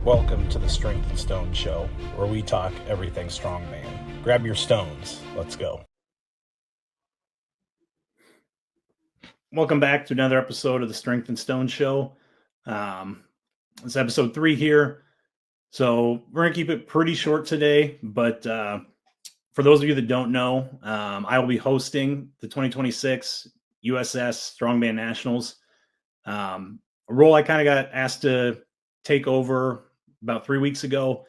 Welcome to the Strength and Stone Show, where we talk everything strongman. Grab your stones. Let's go. Welcome back to another episode of the Strength and Stone Show. It's episode 3 here. So we're going to keep it pretty short today, but for those of you that don't know, I will be hosting the 2026 USS Strongman Nationals. A role I kind of got asked to take over about 3 weeks ago.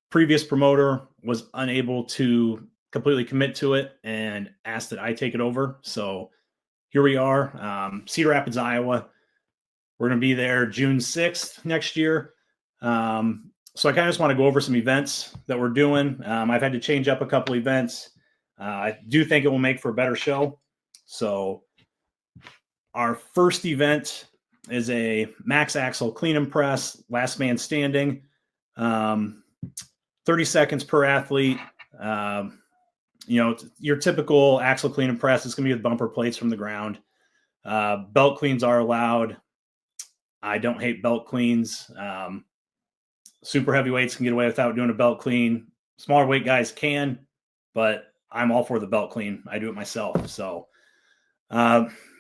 Previous promoter was unable to completely commit to it and asked that I take it over. So here we are, Cedar Rapids, Iowa. We're going to be there June 6th next year. So I kind of just want to go over some events that we're doing. I've had to change up a couple events. I do think it will make for a better show. So our first event is a max axle clean and press, last man standing, 30 seconds per athlete. Your typical axle clean and press is going to be with bumper plates from the ground. Belt cleans are allowed. I don't hate belt cleans. Super heavyweights can get away without doing a belt clean. Smaller weight guys can, but I'm all for the belt clean. I do it myself. So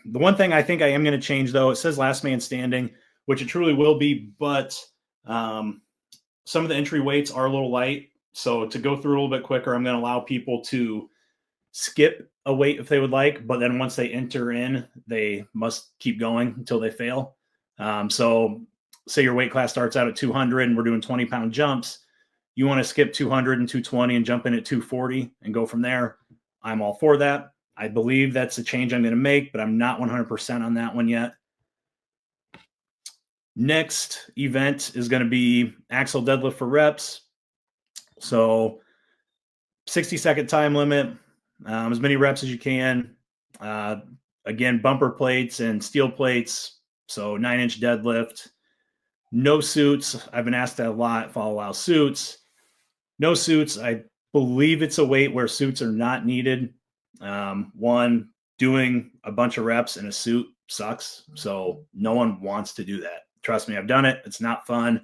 the one thing I think I am going to change, though, it says last man standing, which it truly will be, but some of the entry weights are a little light. So to go through a little bit quicker, I'm going to allow people to skip a weight if they would like, but then once they enter in, they must keep going until they fail. So say your weight class starts out at 200 and we're doing 20-pound jumps. You want to skip 200 and 220 and jump in at 240 and go from there. I'm all for that. I believe that's a change I'm going to make, but I'm not 100% on that one yet. Next event is going to be axle deadlift for reps. So 60-second time limit, as many reps as you can. Again, bumper plates and steel plates. So 9-inch deadlift. No suits. I've been asked that a lot if I'll allow suits. No suits. I believe it's a weight where suits are not needed. One, doing a bunch of reps in a suit sucks. So no one wants to do that. Trust me, I've done it. It's not fun.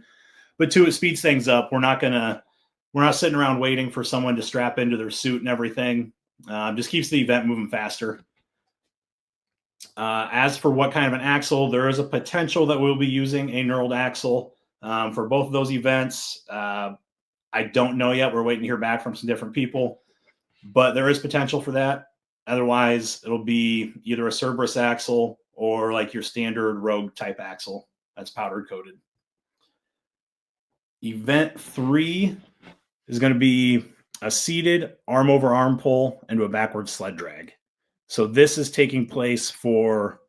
But two, it speeds things up. We're not sitting around waiting for someone to strap into their suit and everything. Just keeps the event moving faster. As for what kind of an axle, there is a potential that we'll be using a knurled axle for both of those events. I don't know yet. We're waiting to hear back from some different people, but there is potential for that. Otherwise, it'll be either a Cerberus axle or like your standard Rogue type axle that's powder coated. Event 3 is going to be a seated arm over arm pull into a backward sled drag. So this is taking place for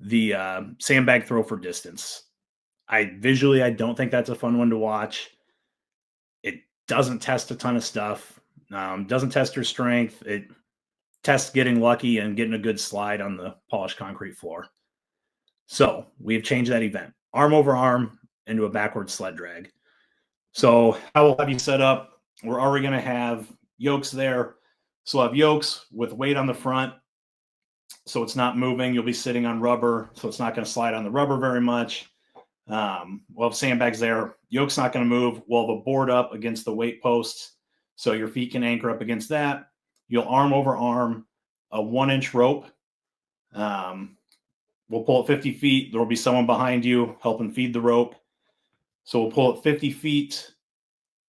the sandbag throw for distance. I don't think that's a fun one to watch. It doesn't test a ton of stuff. Doesn't test your strength. It tests getting lucky and getting a good slide on the polished concrete floor. So we've changed that event. Arm over arm into a backward sled drag. So I will have you set up. We're already going to have yokes there. So we'll have yokes with weight on the front. So it's not moving. You'll be sitting on rubber. So it's not going to slide on the rubber very much. We'll have sandbags there. Yoke's not going to move. We'll have a board up against the weight posts. So your feet can anchor up against that. You'll arm over arm a 1-inch rope. We'll pull it 50 feet. There will be someone behind you helping feed the rope. So we'll pull it 50 feet,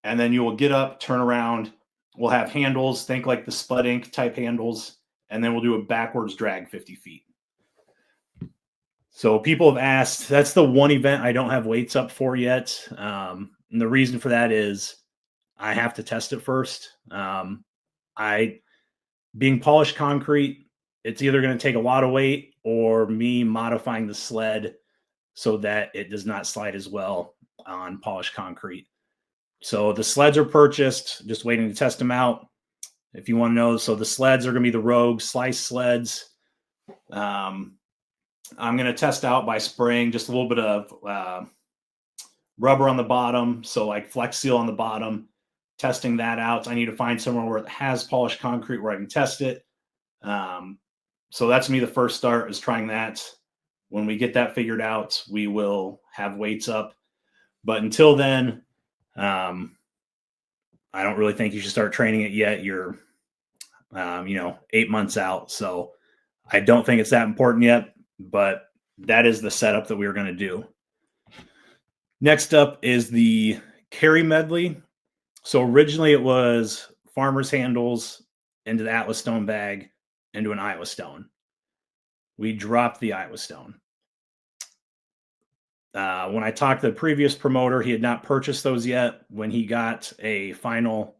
and then you will get up, turn around. We'll have handles, think like the Spud Ink type handles, and then we'll do a backwards drag 50 feet. So people have asked, that's the one event I don't have weights up for yet. And the reason for that is I have to test it first. Being polished concrete, it's either going to take a lot of weight or me modifying the sled so that it does not slide as well on polished concrete. So the sleds are purchased, just waiting to test them out. If you want to know, so the sleds are going to be the Rogue slice sleds. I'm going to test out by spraying just a little bit of rubber on the bottom. So like Flex Seal on the bottom, testing that out. I need to find somewhere where it has polished concrete where I can test it. So that's me. The first start is trying that. When we get that figured out, we will have weights up. But until then, I don't really think you should start training it yet. You're, 8 months out. So I don't think it's that important yet, but that is the setup that we were going to do. Next up is the carry medley. So originally it was farmer's handles into the Atlas Stone bag into an Iowa Stone. We dropped the Iowa Stone. When I talked to the previous promoter, he had not purchased those yet. When he got a final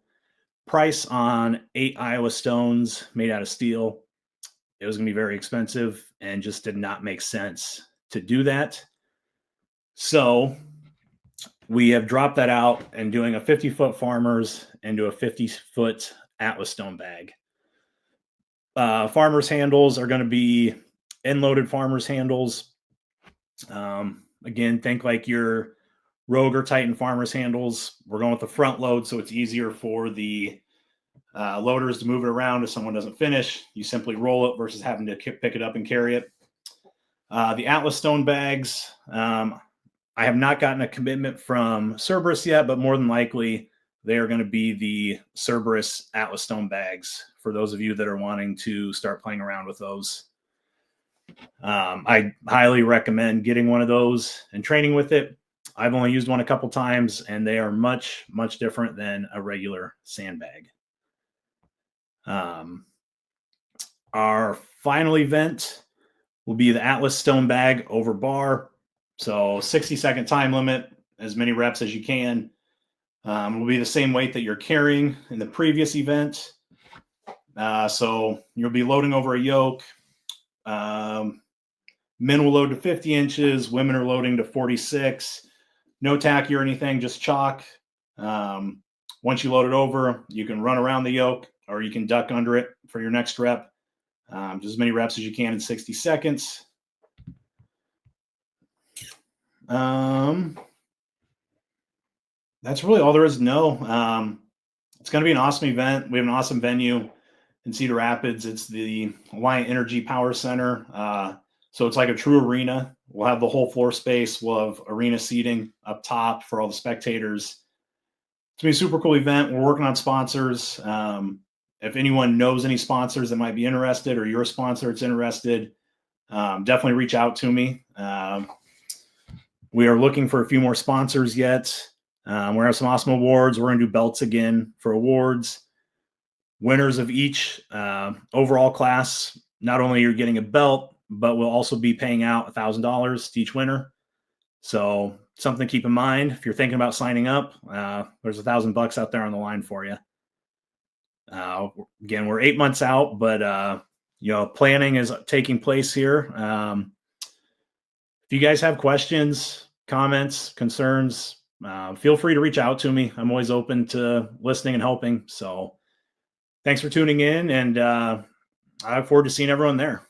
price on 8 Iowa Stones made out of steel, it was going to be very expensive and just did not make sense to do that. So we have dropped that out and doing a 50-foot farmers into a 50-foot Atlas Stone bag. Farmers handles are going to be end-loaded farmers handles. Again, think like your Rogue or Titan farmers handles. We're going with the front load, so it's easier for the loaders to move it around if someone doesn't finish. You simply roll it versus having to pick it up and carry it. The Atlas Stone bags, I have not gotten a commitment from Cerberus yet, but more than likely they are going to be the Cerberus Atlas Stone bags for those of you that are wanting to start playing around with those. I highly recommend getting one of those and training with it. I've only used one a couple times, and they are much, much different than a regular sandbag. Our final event will be the Atlas Stone bag over bar. So 60-second time limit, as many reps as you can. It will be the same weight that you're carrying in the previous event. So you'll be loading over a yoke. Men will load to 50 inches. Women are loading to 46. No tacky or anything, just chalk. Once you load it over, you can run around the yoke or you can duck under it for your next rep. Just as many reps as you can in 60 seconds. That's really all there is to know. It's going to be an awesome event. We have an awesome venue in Cedar Rapids. It's the Alliant Energy Power Center. So it's like a true arena. We'll have the whole floor space. We'll have arena seating up top for all the spectators. It's going to be a super cool event. We're working on sponsors. If anyone knows any sponsors that might be interested, or you're a sponsor that's interested, definitely reach out to me. We are looking for a few more sponsors yet. We're going to have some awesome awards. We're going to do belts again for awards. Winners of each overall class, not only are you getting a belt, but we'll also be paying out $1,000 to each winner. So something to keep in mind if you're thinking about signing up. There's $1,000 out there on the line for you. Again, we're 8 months out, but planning is taking place here. If you guys have questions, comments, concerns, feel free to reach out to me. I'm always open to listening and helping. So thanks for tuning in, and I look forward to seeing everyone there.